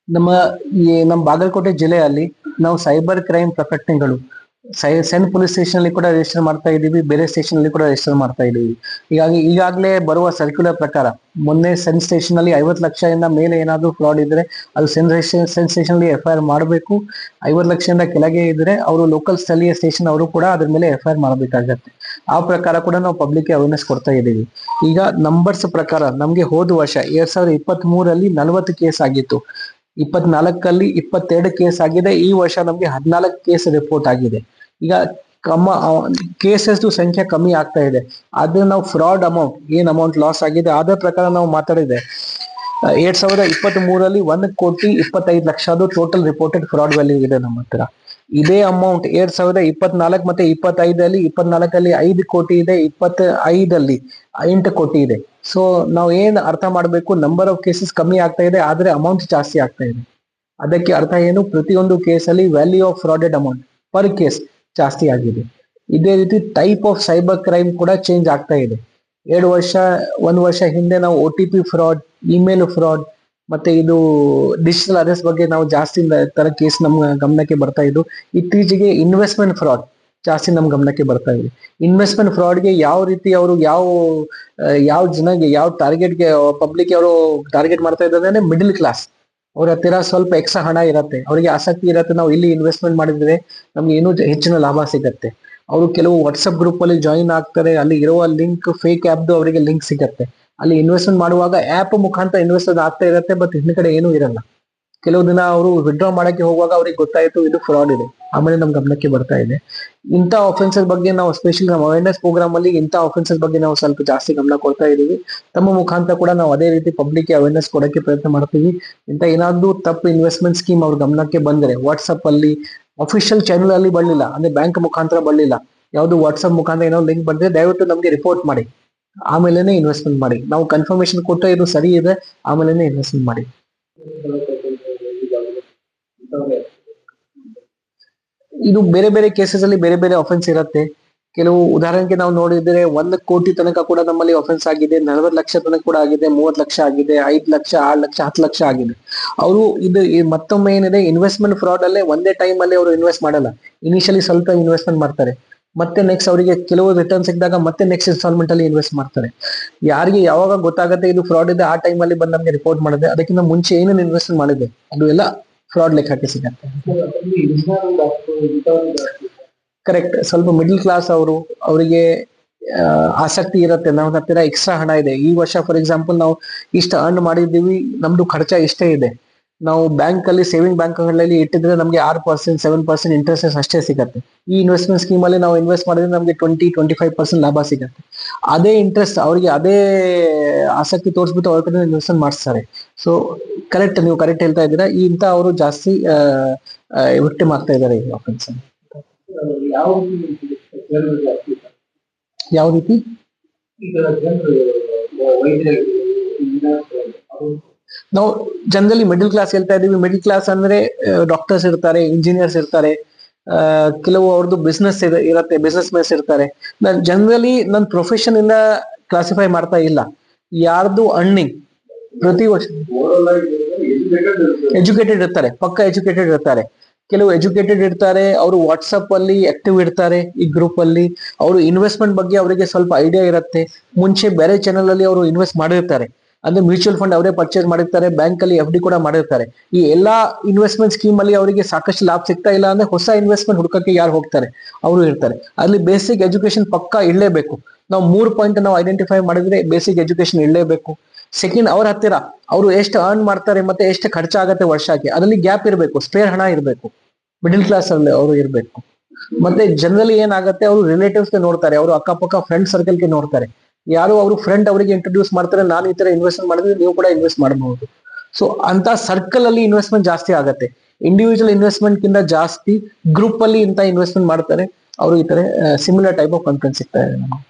ನಮ್ಮ ನಮ್ಮ ಬಾಗಲಕೋಟೆ ಜಿಲ್ಲೆಯಲ್ಲಿ ನಾವು ಸೈಬರ್ ಕ್ರೈಮ್ ಪ್ರಕಟಣೆಗಳು ಸೆನ್ ಪೊಲೀಸ್ ಸ್ಟೇಷನ್ ಅಲ್ಲಿ ಕೂಡ ರಿಜಿಸ್ಟರ್ ಮಾಡ್ತಾ ಇದೀವಿ, ಬೇರೆ ಸ್ಟೇಷನ್ ಅಲ್ಲಿ ಕೂಡ ರಿಜಿಸ್ಟರ್ ಮಾಡ್ತಾ ಇದೀವಿ. ಈಗಾಗಲೇ ಬರುವ ಸರ್ಕ್ಯುಲರ್ ಪ್ರಕಾರ ಮೊನ್ನೆ ಸೆನ್ ಸ್ಟೇಷನ್ ಅಲ್ಲಿ 50 ಲಕ್ಷದಿಂದ ಮೇಲೆ ಏನಾದ್ರು ಫ್ರಾಡ್ ಇದ್ರೆ ಅದು ಸೆನ್ ಸ್ಟೇಷನ್ ಅಲ್ಲಿ ಎಫ್ ಐ ಆರ್ ಮಾಡಬೇಕು. 50 ಲಕ್ಷದಿಂದ ಕೆಳಗೆ ಇದ್ರೆ ಅವರು ಲೋಕಲ್ ಸ್ಥಳೀಯ ಸ್ಟೇಷನ್ ಅವರು ಕೂಡ ಅದ್ರ ಮೇಲೆ ಎಫ್ ಐ ಆರ್ ಮಾಡಬೇಕಾಗತ್ತೆ. ಆ ಪ್ರಕಾರ ಕೂಡ ನಾವು ಪಬ್ಲಿಕ್ ಅವೇರ್ನೆಸ್ ಕೊಡ್ತಾ ಇದ್ದೀವಿ. ಈಗ ನಂಬರ್ಸ್ ಪ್ರಕಾರ ನಮ್ಗೆ ಹೋದ ವರ್ಷ 2023 40 ಕೇಸ್ ಆಗಿತ್ತು, 24 22 ಕೇಸ್ ಆಗಿದೆ. ಈ ವರ್ಷ ನಮ್ಗೆ 14 ಕೇಸ್ ರಿಪೋರ್ಟ್ ಆಗಿದೆ. ಈಗ ಕೇಸಸ್ ಸಂಖ್ಯೆ ಕಮ್ಮಿ ಆಗ್ತಾ ಇದೆ. ಆದ್ರೆ ನಾವು ಫ್ರಾಡ್ ಅಮೌಂಟ್ ಏನ್ ಅಮೌಂಟ್ ಲಾಸ್ ಆಗಿದೆ ಅದ್ರ ಪ್ರಕಾರ ನಾವು ಮಾತಾಡಿದೆ. 2023 1,25,00,000 ಅದು ಟೋಟಲ್ ರಿಪೋರ್ಟೆಡ್ ಫ್ರಾಡ್ ವ್ಯಾಲ್ಯೂ ಇದೆ ನಮ್ಮ ಹತ್ರ. ಇದೇ ಅಮೌಂಟ್ 2024 ಮತ್ತೆ 25 24 5 ಕೋಟಿ ಇದೆ, 25 8 ಕೋಟಿ ಇದೆ. ಸೊ ನಾವು ಏನ್ ಅರ್ಥ ಮಾಡ್ಬೇಕು, ನಂಬರ್ ಆಫ್ ಕೇಸಸ್ ಕಮ್ಮಿ ಆಗ್ತಾ ಇದೆ ಆದ್ರೆ ಅಮೌಂಟ್ ಜಾಸ್ತಿ ಆಗ್ತಾ ಇದೆ. ಅದಕ್ಕೆ ಅರ್ಥ ಏನು, ಪ್ರತಿಯೊಂದು ಕೇಸಲ್ಲಿ value of frauded amount per case ಜಾಸ್ತಿ ಆಗಿದೆ. ಇದೇ ರೀತಿ ಟೈಪ್ ಆಫ್ ಸೈಬರ್ ಕ್ರೈಮ್ ಕೂಡ ಚೇಂಜ್ ಆಗ್ತಾ ಇದೆ. 1 ವರ್ಷ ಹಿಂದೆ ನಾವು OTP ಫ್ರಾಡ್, ಇಮೇಲ್ ಫ್ರಾಡ್ ಮತ್ತೆ ಇದು ಡಿಜಿಟಲ್ ಅರೆಸ್ಟ್ ಬಗ್ಗೆ ನಾವು ಜಾಸ್ತಿ ತರ ಕೇಸ್ ನಮ್ಮ ಗಮನಕ್ಕೆ ಬರ್ತಾ ಇದ್ದು. ಇತ್ತೀಚೆಗೆ ಇನ್ವೆಸ್ಟ್ಮೆಂಟ್ ಫ್ರಾಡ್ ಜಾಸ್ತಿ ನಮ್ ಗಮನಕ್ಕೆ ಬರ್ತಾ ಇದೆ. ಇನ್ವೆಸ್ಟ್ಮೆಂಟ್ ಫ್ರಾಡ್ಗೆ ಯಾವ ರೀತಿ ಅವರು ಯಾವ ಜನಗೆ ಯಾವ ಟಾರ್ಗೆಟ್ಗೆ ಪಬ್ಲಿಕ್ ಅವರು ಟಾರ್ಗೆಟ್ ಮಾಡ್ತಾ ಇದ್ದಾರೆ ಅಂದ್ರೆ ಮಿಡಿಲ್ ಕ್ಲಾಸ್. ಅವ್ರ ಹತ್ತಿರ ಸ್ವಲ್ಪ ಎಕ್ಸ್ಟ್ರಾ ಹಣ ಇರುತ್ತೆ, ಅವರಿಗೆ ಆಸಕ್ತಿ ಇರುತ್ತೆ, ನಾವು ಇಲ್ಲಿ ಇನ್ವೆಸ್ಟ್ಮೆಂಟ್ ಮಾಡಿದ್ರೆ ನಮ್ಗೆ ಇನ್ನೂ ಹೆಚ್ಚಿನ ಲಾಭ ಸಿಗತ್ತೆ. ಅವರು ಕೆಲವು ವಾಟ್ಸ್ಆಪ್ ಗ್ರೂಪ್ ಅಲ್ಲಿ ಜಾಯಿನ್ ಆಗ್ತಾರೆ, ಅಲ್ಲಿ ಇರುವ ಲಿಂಕ್ ಫೇಕ್ ಆಪ್ದು ಅವರಿಗೆ ಲಿಂಕ್ ಸಿಗತ್ತೆ. ಅಲ್ಲಿ ಇನ್ವೆಸ್ಟ್ಮೆಂಟ್ ಮಾಡುವಾಗ ಆಪ್ ಮುಖಾಂತರ ಇನ್ವೆಸ್ಟ್ ಆಗ್ತಾ ಇರುತ್ತೆ, ಬಟ್ ಹಿಂದ್ ಕಡೆ ಏನೂ ಇರಲ್ಲ. ಕೆಲವು ದಿನ ಅವರು ವಿಡ್ರಾ ಮಾಡಕ್ಕೆ ಹೋಗುವಾಗ ಅವ್ರಿಗೆ ಗೊತ್ತಾಯ್ತು ಇದು ಫ್ರಾಡ್ ಇದೆ, ಆಮೇಲೆ ನಮ್ ಗಮನಕ್ಕೆ ಬರ್ತಾ ಇದೆ. ಇಂಥ ಆಫೆನ್ಸಸ್ ಬಗ್ಗೆ ನಾವು ಸ್ಪೆಷಲಿ ನಮ್ಮ ಅವೇರ್ನೆಸ್ ಪ್ರೋಗ್ರಾಮ್ ಅಲ್ಲಿ ಇಂಥ ಆಫೆನ್ಸಸ್ ಬಗ್ಗೆ ನಾವು ಸ್ವಲ್ಪ ಜಾಸ್ತಿ ಗಮನ ಕೊಡ್ತಾ ಇದೀವಿ. ತಮ್ಮ ಮುಖಾಂತರ ಕೂಡ ನಾವು ಅದೇ ರೀತಿ ಪಬ್ಲಿಕ್ ಅವೇರ್ನೆಸ್ ಕೊಡಕ್ಕೆ ಪ್ರಯತ್ನ ಮಾಡ್ತೀವಿ. ಇಂಥ ಏನಾದ್ರು ತಪ್ಪು ಇನ್ವೆಸ್ಟ್ಮೆಂಟ್ ಸ್ಕೀಮ್ ಅವ್ರ ಗಮನಕ್ಕೆ ಬಂದ್ರೆ ವಾಟ್ಸ್ಆಪ್ ಅಲ್ಲಿ ಅಫಿಷಿಯಲ್ ಚಾನಲ್ ಅಲ್ಲಿ ಬರ್ಲಿಲ್ಲ ಅಂದ್ರೆ ಬ್ಯಾಂಕ್ ಮುಖಾಂತರ ಬರ್ಲಿಲ್ಲ, ಯಾವ್ದು ವಾಟ್ಸ್ಆಪ್ ಮುಖಾಂತರ ಏನೋ ಲಿಂಕ್ ಬಂದ್ರೆ ದಯವಿಟ್ಟು ನಮ್ಗೆ ರಿಪೋರ್ಟ್ ಮಾಡಿ, ಆಮೇಲೆನೆ ಇನ್ವೆಸ್ಟ್ಮೆಂಟ್ ಮಾಡಿ. ನಾವು ಕನ್ಫರ್ಮೇಶನ್ ಕೊಟ್ಟು ಇದು ಸರಿ ಇದೆ ಆಮೇಲೆನೆ ಇನ್ವೆಸ್ಟ್ಮೆಂಟ್ ಮಾಡಿ. ಇದು ಬೇರೆ ಬೇರೆ ಕೇಸಸ್ ಅಲ್ಲಿ ಬೇರೆ ಬೇರೆ ಅಫೆನ್ಸ್ ಇರುತ್ತೆ. ಕೆಲವು ಉದಾಹರಣೆಗೆ ನಾವು ನೋಡಿದ್ರೆ 1 ಕೋಟಿ ತನಕ ಕೂಡ ನಮ್ಮಲ್ಲಿ ಅಫೆನ್ಸ್ ಆಗಿದೆ, 40 ಲಕ್ಷ ತನಕ ಕೂಡ ಆಗಿದೆ, 30 ಲಕ್ಷ ಆಗಿದೆ, 5 ಲಕ್ಷ, 6 ಲಕ್ಷ, 10 ಲಕ್ಷ ಆಗಿದೆ. ಅವರು ಮತ್ತೊಮ್ಮೆ ಏನಿದೆ, ಇನ್ವೆಸ್ಟ್ಮೆಂಟ್ ಫ್ರಾಡ್ ಅಲ್ಲೇ ಒಂದೇ ಟೈಮ್ ಅಲ್ಲಿ ಅವರು ಇನ್ವೆಸ್ಟ್ ಮಾಡಲ್ಲ. ಇನಿಷಿಯಲಿ ಸ್ವಲ್ಪ ಇನ್ವೆಸ್ಟ್ಮೆಂಟ್ ಮಾಡ್ತಾರೆ, ಮತ್ತೆ ನೆಕ್ಸ್ಟ್ ಅವರಿಗೆ ಕೆಲವು ರಿಟರ್ನ್ ಸಿಕ್ಕಿದಾಗ ಮತ್ತೆ ನೆಕ್ಸ್ಟ್ ಇನ್ಸ್ಟಾಲ್ಮೆಂಟ್ ಅಲ್ಲಿ ಇನ್ವೆಸ್ಟ್ ಮಾಡ್ತಾರೆ. ಯಾರಿಗೆ ಯಾವಾಗ ಗೊತ್ತಾಗುತ್ತೆ ಇದು ಫ್ರಾಡ್ ಇದೆ ಆ ಟೈಮ್ ಅಲ್ಲಿ ಬಂದು ನಮ್ಗೆ ರಿಪೋರ್ಟ್ ಮಾಡಿದೆ, ಅದಕ್ಕಿಂತ ಮುಂಚೆ ಏನೇನು ಇನ್ವೆಸ್ಟ್ ಮಾಡಿದೆ ಅದು ಎಲ್ಲ ಫ್ರಾಡ್ ಲೆಕ್ಕಕ್ಕೆ ಸಿಗತ್ತೆ. ಕರೆಕ್ಟ್. ಸ್ವಲ್ಪ ಮಿಡಿಲ್ ಕ್ಲಾಸ್ ಅವರಿಗೆ ಆಸಕ್ತಿ ಇರುತ್ತೆ, ನಮ್ಮ ಹತ್ತಿರ ಎಕ್ಸ್ಟ್ರಾ ಹಣ ಇದೆ, ಈ ವರ್ಷ ಫಾರ್ ಎಕ್ಸಾಂಪಲ್ ನಾವು ಇಷ್ಟು ಅರ್ನ್ ಮಾಡಿದ್ದೀವಿ, ನಮ್ದು ಖರ್ಚ ಇಷ್ಟೇ ಇದೆ, ನಾವು ಬ್ಯಾಂಕ್ ಅಲ್ಲಿ ಸೇವಿಂಗ್ ಬ್ಯಾಂಕ್ ಗಳಲ್ಲಿ ಇಟ್ಟಿದ್ರೆ ನಮ್ಗೆ 6% 7% ಇಂಟ್ರೆಸ್ಟ್ ಅಷ್ಟೇ ಸಿಗತ್ತೆ. ಈ ಇನ್ವೆಸ್ಟ್ಮೆಂಟ್ ಸ್ಕೀಮ್ ಅಲ್ಲಿ ನಾವು ಇನ್ವೆಸ್ಟ್ ಮಾಡಿದ್ರೆ ನಮ್ಗೆ 20-25% ಲಾಭ ಸಿಗತ್ತೆ. ಅದೇ ಇಂಟ್ರೆಸ್ಟ್ ಅವರಿಗೆ ಅದೇ ಆಸಕ್ತಿ ತೋರಿಸ್ಬಿಟ್ಟು ಅವ್ರ ಕಡೆ ಇನ್ವೆಸ್ಟ್ಮೆಂಟ್ ಮಾಡಿಸ್ತಾರೆ. ಸೊ ಕರೆಕ್ಟ್, ನೀವು ಕರೆಕ್ಟ್ ಹೇಳ್ತಾ ಇದ್ದೀರಾ. ಇಂತ ಅವರು ಜಾಸ್ತಿ ವಿಕ್ಟಿಮ್ ಆಗ್ತಾ ಇದ್ದಾರೆ ಈ ಆಫೆನ್ಸ್. ಯಾವ ರೀತಿ ನಾವು ಜನರಲಿ ಮಿಡಲ್ ಕ್ಲಾಸ್ ಹೇಳ್ತಾ ಇದೀವಿ. ಮಿಡಲ್ ಕ್ಲಾಸ್ ಅಂದ್ರೆ ಡಾಕ್ಟರ್ಸ್ ಇರ್ತಾರೆ, ಇಂಜಿನಿಯರ್ಸ್ ಇರ್ತಾರೆ, ಕೆಲವು ಅವ್ರದ್ದು ಬಿಸ್ನೆಸ್ ಇರುತ್ತೆ, ಬಿಸ್ನೆಸ್ ಮೆನ್ಸ್ ಇರ್ತಾರೆ. ನಾನು ಜನರಲಿ ನನ್ನ ಪ್ರೊಫೆಷನ್ ಇಂದ ಕ್ಲಾಸಿಫೈ ಮಾಡ್ತಾ ಇಲ್ಲ. ಯಾರ್ದು ಅರ್ನಿಂಗ್ ಪ್ರತಿ ವರ್ಷ ಎಜುಕೇಟೆಡ್ ಇರ್ತಾರೆ, ಪಕ್ಕ ಎಜುಕೇಟೆಡ್ ಇರ್ತಾರೆ. ಕೆಲವು ಎಜುಕೇಟೆಡ್ ಇರ್ತಾರೆ, ಅವರು ವಾಟ್ಸಪ್ ಅಲ್ಲಿ ಆಕ್ಟಿವ್ ಇರ್ತಾರೆ, ಈ ಗ್ರೂಪ್ ಅಲ್ಲಿ ಅವರು ಇನ್ವೆಸ್ಟ್ಮೆಂಟ್ ಬಗ್ಗೆ ಅವರಿಗೆ ಸ್ವಲ್ಪ ಐಡಿಯಾ ಇರುತ್ತೆ. ಮುಂಚೆ ಬೇರೆ ಚಾನಲ್ ಅಲ್ಲಿ ಅವರು ಇನ್ವೆಸ್ಟ್ ಮಾಡಿರ್ತಾರೆ, ಅಂದ್ರೆ ಮ್ಯೂಚುವಲ್ ಫಂಡ್ ಅವರೇ ಪರ್ಚೇಸ್ ಮಾಡಿರ್ತಾರೆ, ಬ್ಯಾಂಕ್ ಅಲ್ಲಿ FD ಕೂಡ ಮಾಡಿರ್ತಾರೆ. ಈ ಎಲ್ಲಾ ಇನ್ವೆಸ್ಟ್ಮೆಂಟ್ ಸ್ಕೀಮ್ ಅಲ್ಲಿ ಅವರಿಗೆ ಸಾಕಷ್ಟು ಲಾಭ ಸಿಗ್ತಾ ಇಲ್ಲ ಅಂದ್ರೆ ಹೊಸ ಇನ್ವೆಸ್ಟ್ಮೆಂಟ್ ಹುಡುಕಕ್ಕೆ ಯಾರು ಹೋಗ್ತಾರೆ, ಅವರು ಇರ್ತಾರೆ. ಅಲ್ಲಿ ಬೇಸಿಕ್ ಎಜುಕೇಶನ್ ಪಕ್ಕಾ ಇರಲೇಬೇಕು. ನಾವು 3 ಪಾಯಿಂಟ್ ನಾವು ಐಡೆಂಟಿಫೈ ಮಾಡಿದ್ರೆ ಬೇಸಿಕ್ ಎಜುಕೇಶನ್ ಇರಲೇಬೇಕು. ಸೆಕೆಂಡ್, ಅವ್ರ ಹತ್ತಿರ ಅವರು ಎಷ್ಟು ಅರ್ನ್ ಮಾಡ್ತಾರೆ ಮತ್ತೆ ಎಷ್ಟು ಖರ್ಚಾಗತ್ತೆ ವರ್ಷಕ್ಕೆ, ಅದರಲ್ಲಿ ಗ್ಯಾಪ್ ಇರಬೇಕು, ಸ್ಪೇರ್ ಹಣ ಇರಬೇಕು. ಮಿಡಿಲ್ ಕ್ಲಾಸ್ ಅಲ್ಲಿ ಅವರು ಇರಬೇಕು. ಮತ್ತೆ ಜನರಲಿ ಏನಾಗುತ್ತೆ, ಅವರು ರಿಲೇಟಿವ್ಸ್ ನೋಡ್ತಾರೆ, ಅವರು ಅಕ್ಕಪಕ್ಕ ಫ್ರೆಂಡ್ ಸರ್ಕಲ್ಗೆ ನೋಡ್ತಾರೆ. ಯಾರು ಅವರು ಫ್ರೆಂಡ್ ಅವರಿಗೆ ಇಂಟ್ರೊಡ್ಯೂಸ್ ಮಾಡ್ತಾರೆ, ನಾನು ಈ ತರ ಇನ್ವೆಸ್ಟ್ ಮಾಡಿದ್ರೆ ನೀವು ಕೂಡ ಇನ್ವೆಸ್ಟ್ ಮಾಡಬಹುದು. ಸೊ ಅಂತ ಸರ್ಕಲ್ ಅಲ್ಲಿ ಇನ್ವೆಸ್ಟ್ಮೆಂಟ್ ಜಾಸ್ತಿ ಆಗುತ್ತೆ. ಇಂಡಿವಿಜುವಲ್ ಇನ್ವೆಸ್ಟ್ಮೆಂಟ್ ಕಿಂತ ಜಾಸ್ತಿ ಗ್ರೂಪ್ ಅಲ್ಲಿ ಇಂತ ಇನ್ವೆಸ್ಟ್ಮೆಂಟ್ ಮಾಡ್ತಾರೆ, ಅವರು ಈ ತರ ಸಿಮಿಲರ್ ಟೈಪ್ ಆಫ್ ಕಾನ್ಫಿಡೆನ್ಸ್ ಸಿಗ್ತಾ ಇದೆ ನಮಗೆ.